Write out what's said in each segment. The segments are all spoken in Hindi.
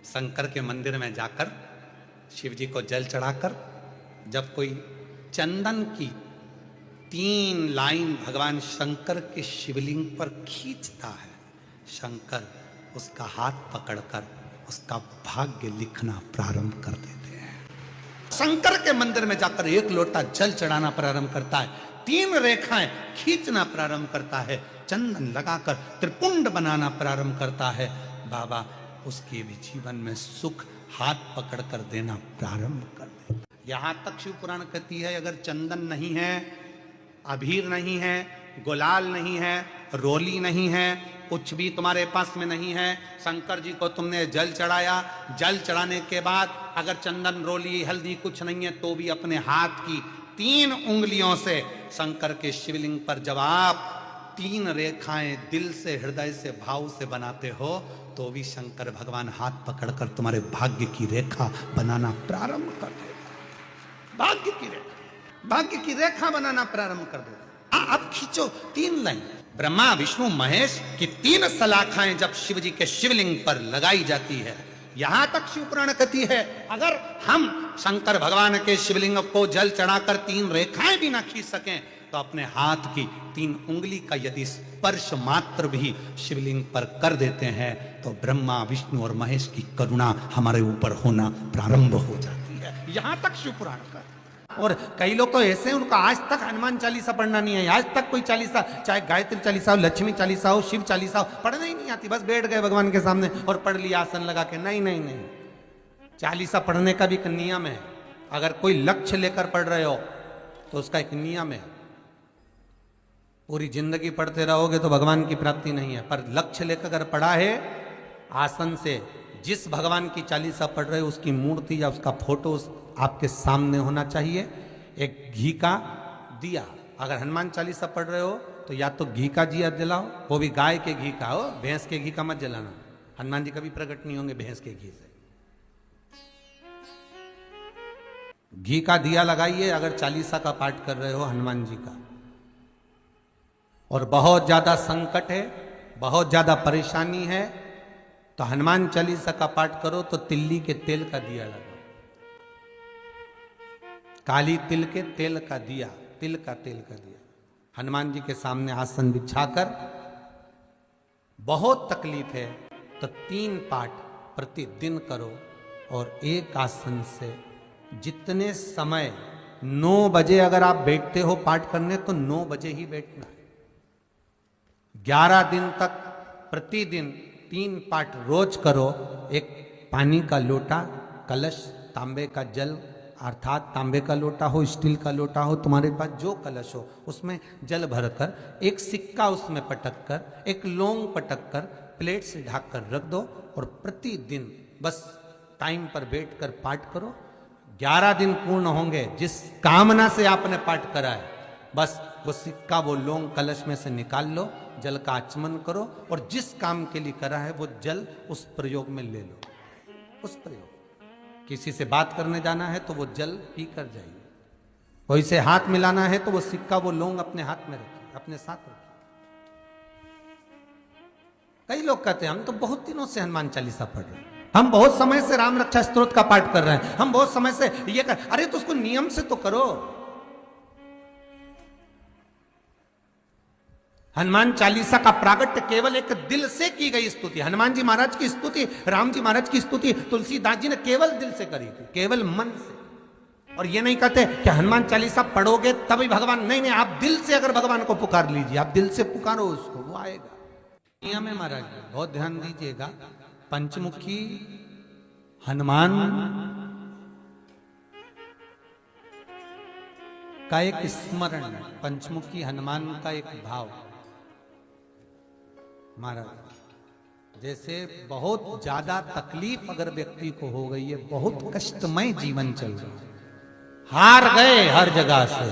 शंकर के मंदिर में जाकर शिव जी को जल चढ़ाकर जब कोई चंदन की 3 लाइन भगवान शंकर के शिवलिंग पर खींचता है, शंकर उसका हाथ पकड़कर उसका भाग्य लिखना प्रारंभ कर देते हैं। शंकर के मंदिर में जाकर 1 लोटा जल चढ़ाना प्रारंभ करता है, 3 रेखाएं खींचना प्रारंभ करता है, चंदन लगाकर त्रिपुंड बनाना प्रारंभ करता है। बाबा उसके भी जीवन में सुख हाथ पकड़कर देना प्रारंभ कर देता। यहां तक शिव पुराण कहती है अगर चंदन नहीं है, अबीर नहीं है, गुलाल नहीं है, रोली नहीं है, कुछ भी तुम्हारे पास में नहीं है, शंकर जी को तुमने जल चढ़ाया, जल चढ़ाने के बाद अगर चंदन रोली हल्दी कुछ नहीं है तो भी अपने हाथ की 3 उंगलियों से शंकर के शिवलिंग पर जब आप 3 रेखाएं दिल से हृदय से भाव से बनाते हो तो भी शंकर भगवान हाथ पकड़कर तुम्हारे भाग्य की रेखा बनाना प्रारंभ कर देगा। भाग्य की रेखा बनाना प्रारंभ कर देगा। अब खींचो 3 लाइन। ब्रह्मा विष्णु महेश की 3 सलाखाएं जब शिव जी के शिवलिंग पर लगाई जाती है, यहां तक शिव पुराण कहती है अगर हम शंकर भगवान के शिवलिंग को जल चढ़ाकर 3 रेखाएं भी ना खींच सकें तो अपने हाथ की 3 उंगली का यदि स्पर्श मात्र भी शिवलिंग पर कर देते हैं तो ब्रह्मा विष्णु और महेश की करुणा हमारे ऊपर होना प्रारंभ हो जाती है। यहां तक शिव पुराण का। और कई लोग तो ऐसे हैं उनका आज तक हनुमान चालीसा पढ़ना नहीं है, आज तक कोई चालीसा, चाहे गायत्री चालीसा हो, लक्ष्मी चालीसा हो, शिव चालीसा हो, पढ़ना ही नहीं आती, बस बैठ गए भगवान के सामने और पढ़ लिया आसन लगा के। नहीं नहीं नहीं, चालीसा पढ़ने का भी एक नियम है। अगर कोई लक्ष्य लेकर पढ़ रहे हो तो उसका एक नियम है। पूरी जिंदगी पढ़ते रहोगे तो भगवान की प्राप्ति नहीं है, पर लक्ष्य लेकर अगर पढ़ा है आसन से, जिस भगवान की चालीसा पढ़ रहे हो उसकी मूर्ति या उसका फोटो आपके सामने होना चाहिए। एक घी का दिया, अगर हनुमान चालीसा पढ़ रहे हो तो या तो घी का दिया जलाओ, वो भी गाय के घी का हो, भैंस के घी का मत जलाना। हनुमान जी कभी प्रकट नहीं होंगे भैंस के घी से। घी का दिया लगाइए अगर चालीसा का पाठ कर रहे हो हनुमान जी का। और बहुत ज्यादा संकट है, बहुत ज्यादा परेशानी है तो हनुमान चालीसा का पाठ करो तो तिल्ली के तेल का दिया लगाओ, काली तिल के तेल का दिया, तिल का तेल का दिया हनुमान जी के सामने आसन बिछाकर। बहुत तकलीफ है तो 3 पाठ प्रतिदिन करो और एक आसन से जितने समय 9 बजे अगर आप बैठते हो पाठ करने तो 9 बजे ही बैठना है। 11 दिन तक प्रतिदिन 3 पाठ रोज करो। एक पानी का लोटा, कलश, तांबे का जल अर्थात तांबे का लोटा हो, स्टील का लोटा हो, तुम्हारे पास जो कलश हो उसमें जल भरकर, एक सिक्का उसमें पटक कर, एक लौंग पटक कर प्लेट से ढक कर रख दो और प्रतिदिन बस टाइम पर बैठकर पाठ करो। 11 दिन पूर्ण होंगे, जिस कामना से आपने पाठ करा है बस वो सिक्का, वो लौंग कलश में से निकाल लो, जल का आचमन करो और जिस काम के लिए करा है वो जल उस प्रयोग में ले लो। उस प्रयोग, किसी से बात करने जाना है तो वो जल पी कर जाइए, कोई से हाथ मिलाना है तो वो सिक्का, वो लौंग अपने हाथ में रखिए, अपने साथ रखिए। कई लोग कहते हैं हम तो बहुत दिनों से हनुमान चालीसा पढ़ रहे हैं, हम बहुत समय से राम रक्षा स्तोत्र का पाठ कर रहे हैं, हम बहुत समय से ये कर। अरे तो उसको नियम से तो करो। हनुमान चालीसा का प्रागट्य केवल एक दिल से की गई स्तुति। हनुमान जी महाराज की स्तुति, राम जी महाराज की स्तुति तुलसीदास जी ने केवल दिल से करी थी, केवल मन से। और ये नहीं कहते कि हनुमान चालीसा पढ़ोगे तभी भगवान, नहीं नहीं, आप दिल से अगर भगवान को पुकार लीजिए, आप दिल से पुकारो उसको, वो आएगा। नियम है महाराज, बहुत ध्यान दीजिएगा। पंचमुखी हनुमान का एक स्मरण, पंचमुखी हनुमान का एक भाव। महाराज जैसे बहुत ज्यादा तकलीफ अगर व्यक्ति को हो गई है, बहुत कष्टमय जीवन चल रहा है, हार गए हर जगह से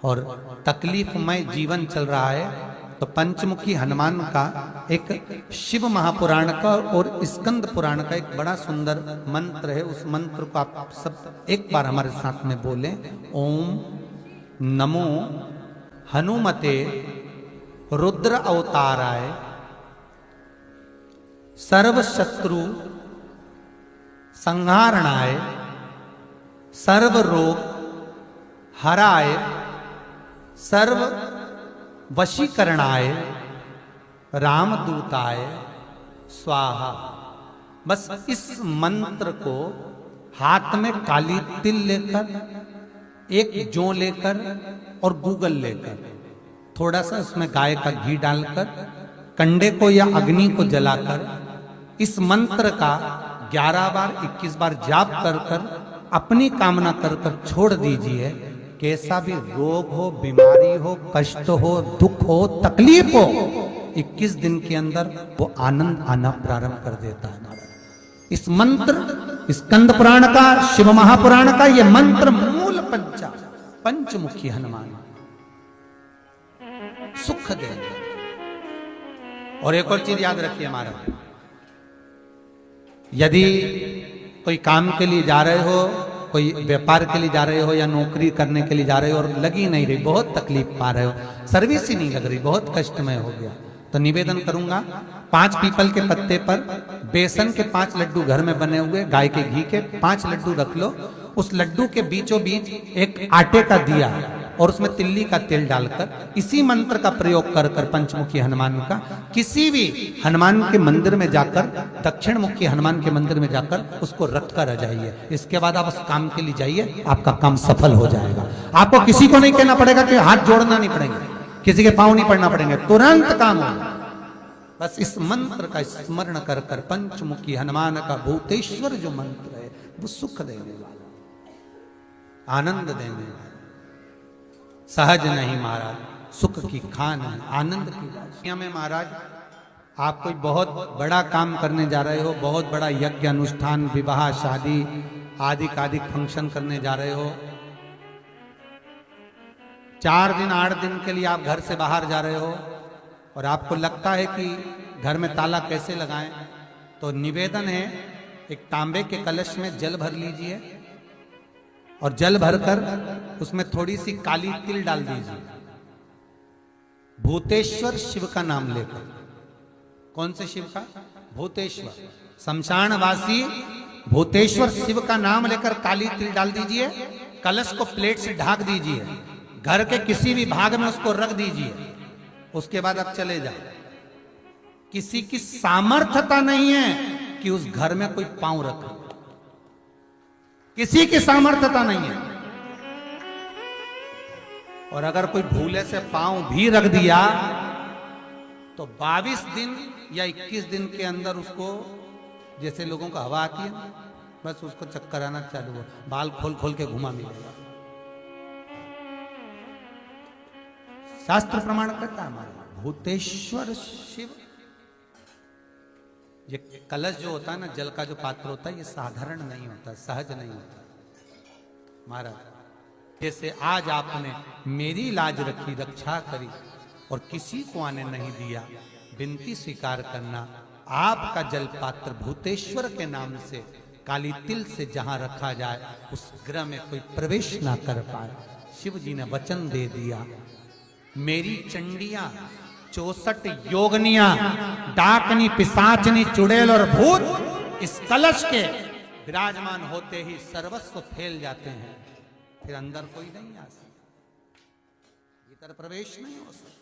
और तकलीफमय जीवन चल रहा है, तो पंचमुखी हनुमान का एक शिव महापुराण का और स्कंद पुराण का एक बड़ा सुंदर मंत्र है। उस मंत्र को आप सब एक बार हमारे साथ में बोलें। ओम नमो हनुमते रुद्र अवताराय सर्व शत्रु संहारणाय, सर्व रोग हराय, सर्व वशीकरणाय, रामदूताय स्वाहा। बस इस मंत्र को हाथ में काली तिल लेकर, एक जौ लेकर और गूगल लेकर, थोड़ा सा उसमें गाय का घी डालकर, कंडे को या अग्नि को जलाकर इस मंत्र का 11 बार 21 बार जाप कर कर अपनी कामना कर कर छोड़ दीजिए। कैसा भी रोग हो, बीमारी हो, कष्ट हो, दुख हो, तकलीफ हो, 21 दिन के अंदर वो आनंद आना प्रारंभ कर देता है। इस मंत्र, स्कंद पुराण का, शिव महापुराण का ये मंत्र मूल पंचमुखी हनुमान सुख देंगे। और एक और चीज याद रखिए हमारा, यदि कोई काम के लिए जा रहे हो, कोई व्यापार के लिए जा रहे हो या नौकरी करने के लिए जा रहे हो और लगी नहीं रही, बहुत तकलीफ पा रहे हो, सर्विस ही नहीं लग रही, बहुत कष्टमय हो गया, तो निवेदन करूंगा 5 पीपल के पत्ते पर बेसन के 5 लड्डू घर में बने हुए, गाय के घी के 5 लड्डू रख लो। उस लड्डू के बीचों बीच एक आटे का दिया और उसमें तिल्ली का तेल डालकर इसी मंत्र का प्रयोग कर कर पंचमुखी हनुमान का किसी भी हनुमान के मंदिर में जाकर, दक्षिण मुखी हनुमान के मंदिर में जाकर उसको रख कर आ जाइए। इसके बाद आप उस काम के लिए जाइए, आपका काम सफल हो जाएगा। आपको किसी को नहीं कहना पड़ेगा कि हाथ जोड़ना नहीं पड़ेंगे, किसी के पांव नहीं पड़ना पड़ेंगे, तुरंत काम होगा। बस इस मंत्र का स्मरण कर कर पंचमुखी हनुमान का भूतेश्वर जो मंत्र है वो सुख देने वाला, आनंद देने वाला, सहज नहीं महाराज, सुख की खान है, आनंद की राशि में। महाराज आप कोई बहुत बड़ा काम करने जा रहे हो, बहुत बड़ा यज्ञ अनुष्ठान, विवाह, शादी आदि फंक्शन करने जा रहे हो, 4 दिन 8 दिन के लिए आप घर से बाहर जा रहे हो और आपको लगता है कि घर में ताला कैसे लगाएं, तो निवेदन है एक तांबे के कलश में जल भर लीजिए और जल भरकर उसमें थोड़ी सी काली तिल डाल दीजिए, भूतेश्वर शिव का नाम लेकर। कौन से शिव का? भूतेश्वर, शमशानवासी भूतेश्वर शिव का नाम लेकर काली तिल डाल दीजिए, कलश को प्लेट से ढाक दीजिए, घर के किसी भी भाग में उसको रख दीजिए। उसके बाद आप चले जाओ। किसी की सामर्थ्यता नहीं है कि उस घर में कोई पांव रखे, किसी की सामर्थ्यता नहीं है। और अगर कोई भूले से पांव भी रख दिया तो 22 दिन या 21 दिन के अंदर उसको, जैसे लोगों को हवा आती है, बस उसको चक्कर आना चालू हो, बाल खोल खोल के घुमा मिलेगा। शास्त्र प्रमाण करता है हमारा भूतेश्वर शिव। ये कलश जो होता है ना, जल का जो पात्र होता है, ये साधारण नहीं होता, सहज नहीं होता महाराज। जैसे आज आपने मेरी लाज रखी, रक्षा करी और किसी को आने नहीं दिया, विनती स्वीकार करना। आपका जल पात्र भूतेश्वर के नाम से काली तिल से जहां रखा जाए उस ग्रह में कोई प्रवेश ना कर पाए। शिव जी ने वचन दे दिया, मेरी चंडियां 64 योगनियां, डाकनी, पिशाचनी, चुड़ैल और भूत इस कलश के विराजमान होते ही सर्वस्व फैल जाते हैं, फिर अंदर कोई नहीं आ सकता, भीतर प्रवेश नहीं हो सकता।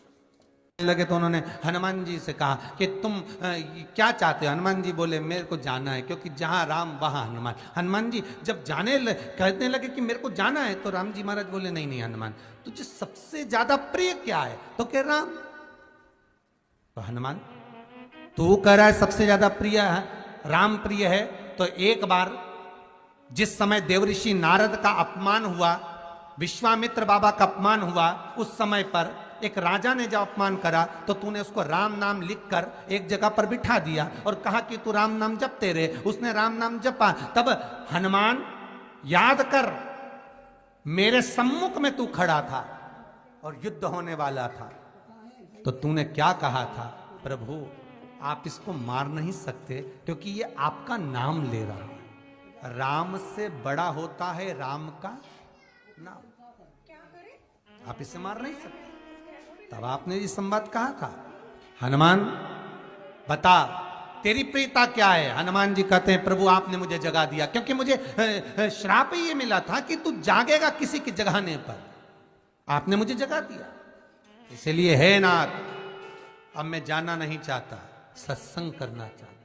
लगे तो उन्होंने हनुमान जी से कहा कि तुम क्या चाहते हो? हनुमान जी बोले मेरे को जाना है, क्योंकि जहां राम वहां हनुमान। हनुमान जी जब कहने लगे कि मेरे को जाना है, तो राम जी महाराज बोले नहीं नहीं हनुमान, तुझे सबसे ज्यादा प्रिय क्या है? तो कह राम। तो हनुमान तू कह रहा है सबसे ज्यादा प्रिय है राम, प्रिय है, तो एक बार जिस समय देवऋषि नारद का अपमान हुआ, विश्वामित्र बाबा का अपमान हुआ, उस समय पर एक राजा ने जब अपमान करा तो तूने उसको राम नाम लिखकर एक जगह पर बिठा दिया और कहा कि तू राम नाम जपते रहे। उसने राम नाम जपा। तब हनुमान याद कर, मेरे सम्मुख में तू खड़ा था और युद्ध होने वाला था, तो तूने क्या कहा था? प्रभु आप इसको मार नहीं सकते क्योंकि ये आपका नाम ले रहा है। राम से बड़ा होता है राम का नाम, आप इसे मार नहीं सकते। तब आपने ये संवाद कहा था, हनुमान बता तेरी प्रीता क्या है? हनुमान जी कहते हैं प्रभु आपने मुझे जगा दिया, क्योंकि मुझे श्राप ये मिला था कि तू जागेगा किसी के जगाने पर, आपने मुझे जगा दिया। इसलिए हे नाथ, अब मैं जाना नहीं चाहता, सत्संग करना चाहता।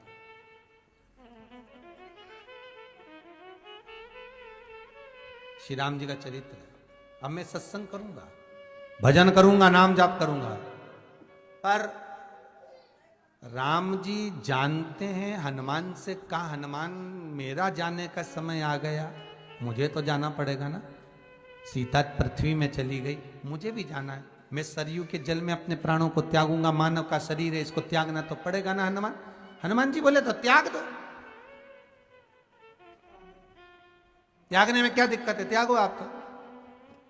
श्री राम जी का चरित्र है। अब मैं सत्संग करूंगा, भजन करूंगा, नाम जाप करूंगा। पर राम जी जानते हैं हनुमान से कहा, हनुमान मेरा जाने का समय आ गया, मुझे तो जाना पड़ेगा ना। सीता पृथ्वी में चली गई, मुझे भी जाना है। मैं सरयू के जल में अपने प्राणों को त्यागूंगा, मानव का शरीर है, इसको त्यागना तो पड़ेगा ना हनुमान। हनुमान जी बोले तो त्याग दो, त्यागने में क्या दिक्कत है, त्यागो आप तो।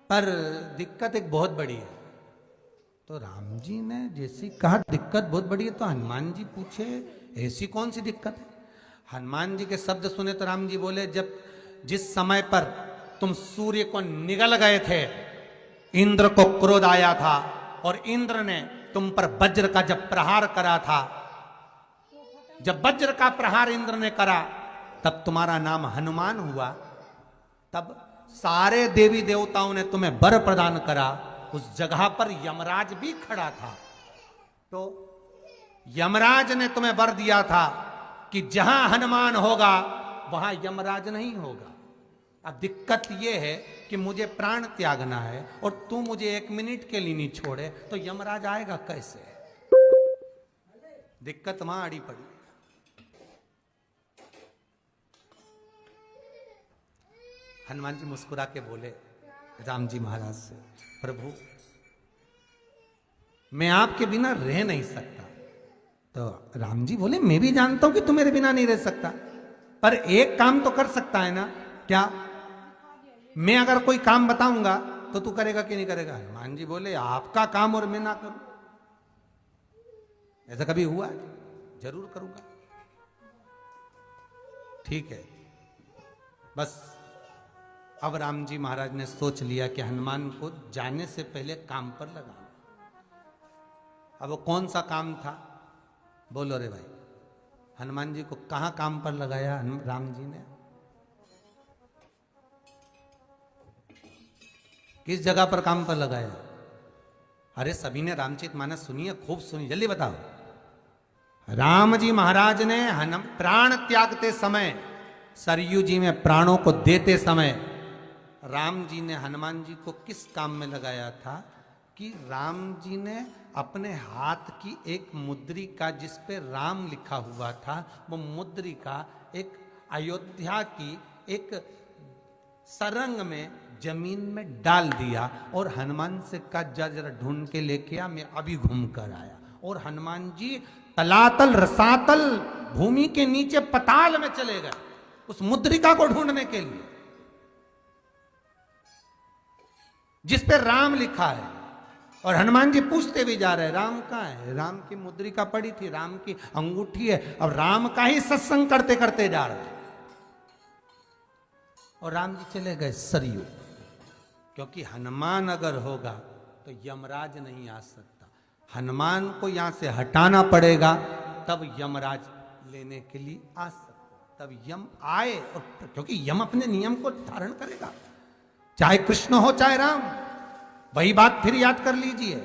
पर दिक्कत एक बहुत बड़ी है। तो राम जी ने जैसी कहा दिक्कत बहुत बड़ी है, तो हनुमान जी पूछे ऐसी कौन सी दिक्कत है? हनुमान जी के शब्द सुने तो राम जी बोले, जब जिस समय पर तुम सूर्य को निगल गए थे, इंद्र को क्रोध आया था और इंद्र ने तुम पर वज्र का जब प्रहार करा था, जब वज्र का प्रहार इंद्र ने करा तब तुम्हारा नाम हनुमान हुआ। तब सारे देवी देवताओं ने तुम्हें वर प्रदान करा। उस जगह पर यमराज भी खड़ा था, तो यमराज ने तुम्हें वर दिया था कि जहां हनुमान होगा वहां यमराज नहीं होगा। अब दिक्कत यह है कि मुझे प्राण त्यागना है और तू मुझे 1 मिनट के लिए नहीं छोड़े, तो यमराज आएगा कैसे? दिक्कत वहां अड़ी पड़ी। हनुमान जी मुस्कुरा के बोले राम जी महाराज से, प्रभु मैं आपके बिना रह नहीं सकता। तो राम जी बोले, मैं भी जानता हूं कि तू मेरे बिना नहीं रह सकता, पर एक काम तो कर सकता है ना। क्या? मैं अगर कोई काम बताऊंगा तो तू करेगा कि नहीं करेगा? हनुमान जी बोले, आपका काम और मैं ना करूं, ऐसा कभी हुआ है? जरूर करूंगा। ठीक है। बस अब राम जी महाराज ने सोच लिया कि हनुमान को जाने से पहले काम पर लगाना। अब वो कौन सा काम था? बोलो रे भाई। हनुमान जी को कहां काम पर लगाया राम जी ने? किस जगह पर काम पर लगाया? अरे सभी ने रामचरितमानस सुनी है, खूब सुनी, जल्दी बताओ। राम जी महाराज ने प्राण त्यागते समय, सरयू जी में प्राणों को देते समय, राम जी ने हनुमान जी को किस काम में लगाया था? कि राम जी ने अपने हाथ की एक मुद्रिका जिस पे राम लिखा हुआ था, वो मुद्रिका एक अयोध्या की एक सरंग में जमीन में डाल दिया और हनुमान से कहा जा जरा ढूंढ के लेके आ, मैं अभी घूम कर आया। और हनुमान जी तलातल रसातल भूमि के नीचे पताल में चले गए उस मुद्रिका को ढूंढने के लिए जिस पे राम लिखा है। और हनुमान जी पूछते भी जा रहे, राम कहाँ है? राम की मुद्रिका पड़ी थी, राम की अंगूठी है, अब राम का ही सत्संग करते करते जा रहे। और राम जी चले गए सरयू, क्योंकि हनुमान अगर होगा तो यमराज नहीं आ सकता। हनुमान को यहां से हटाना पड़ेगा, तब यमराज लेने के लिए आ सकता। तब यम आए, और क्योंकि यम अपने नियम को धारण करेगा, चाहे कृष्ण हो चाहे राम। वही बात फिर याद कर लीजिए,